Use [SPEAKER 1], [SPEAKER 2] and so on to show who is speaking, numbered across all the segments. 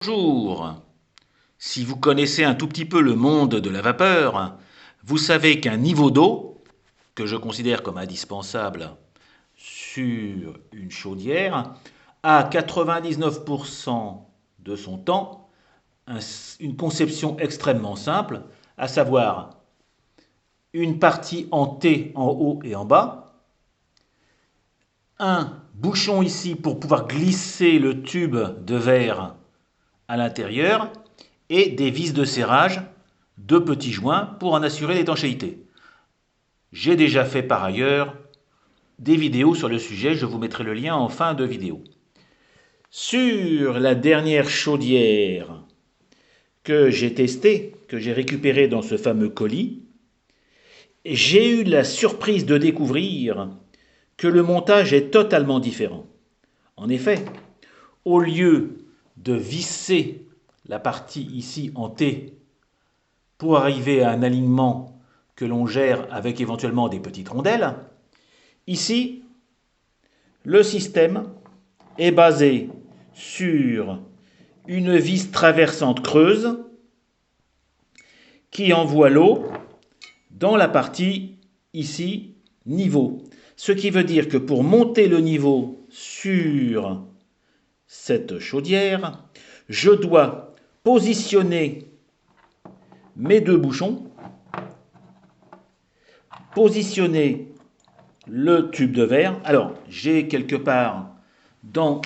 [SPEAKER 1] Bonjour. Si vous connaissez un tout petit peu le monde de la vapeur, vous savez qu'un niveau d'eau, que je considère comme indispensable sur une chaudière, a 99% de son temps une conception extrêmement simple, à savoir une partie en T en haut et en bas, un bouchon ici pour pouvoir glisser le tube de verre à l'intérieur et des vis de serrage de petits joints pour en assurer l'étanchéité. J'ai déjà fait par ailleurs des vidéos sur le sujet, je vous mettrai le lien en fin de vidéo. Sur la dernière chaudière que j'ai testée, que j'ai récupérée dans ce fameux colis, j'ai eu la surprise de découvrir que le montage est totalement différent. En effet, au lieu de visser la partie ici en T pour arriver à un alignement que l'on gère avec éventuellement des petites rondelles, ici, le système est basé sur une vis traversante creuse qui envoie l'eau dans la partie ici niveau. Ce qui veut dire que pour monter le niveau sur cette chaudière, je dois positionner mes deux bouchons, positionner le tube de verre. Alors, j'ai quelque part dans,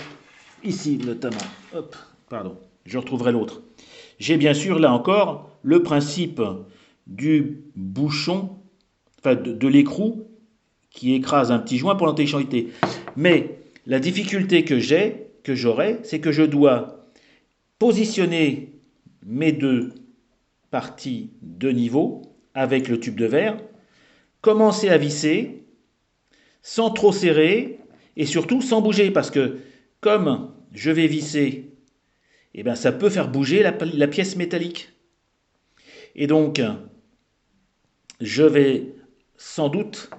[SPEAKER 1] ici notamment, hop, pardon, je retrouverai l'autre. J'ai bien sûr là encore le principe du bouchon, enfin de l'écrou qui écrase un petit joint pour l'intellectualité. Mais la difficulté que j'aurai, c'est que je dois positionner mes deux parties de niveau avec le tube de verre, commencer à visser sans trop serrer et surtout sans bouger parce que comme je vais visser, eh ben, ça peut faire bouger la pièce métallique. Et donc, je vais sans doute,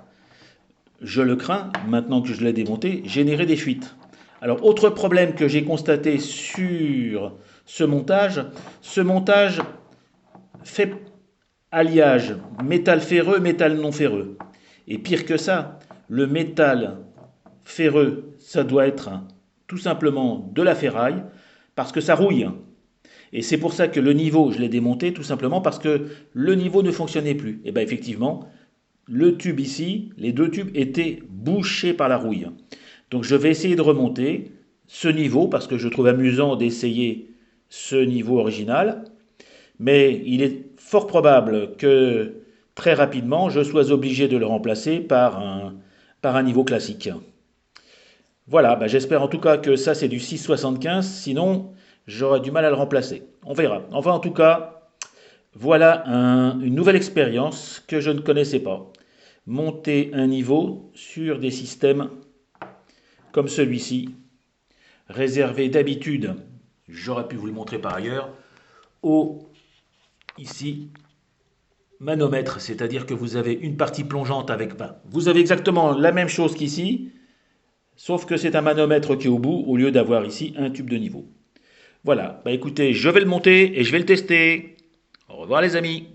[SPEAKER 1] je le crains, maintenant que je l'ai démonté, générer des fuites. Alors, autre problème que j'ai constaté sur ce montage fait alliage métal ferreux, métal non ferreux. Et pire que ça, le métal ferreux, ça doit être tout simplement de la ferraille, parce que ça rouille. Et c'est pour ça que le niveau, je l'ai démonté tout simplement parce que le niveau ne fonctionnait plus. Et bien effectivement, le tube ici, les deux tubes étaient bouchés par la rouille. Donc je vais essayer de remonter ce niveau parce que je trouve amusant d'essayer ce niveau original. Mais il est fort probable que très rapidement, je sois obligé de le remplacer par un niveau classique. Voilà, bah j'espère en tout cas que ça c'est du 6,75, sinon j'aurai du mal à le remplacer. On verra. Enfin en tout cas, voilà une nouvelle expérience que je ne connaissais pas. Monter un niveau sur des systèmes comme celui-ci, réservé d'habitude, j'aurais pu vous le montrer par ailleurs, aux ici manomètre, c'est-à-dire que vous avez une partie plongeante avec, ben, vous avez exactement la même chose qu'ici, sauf que c'est un manomètre qui est au bout au lieu d'avoir ici un tube de niveau. Voilà, bah écoutez, je vais le monter et je vais le tester. Au revoir les amis.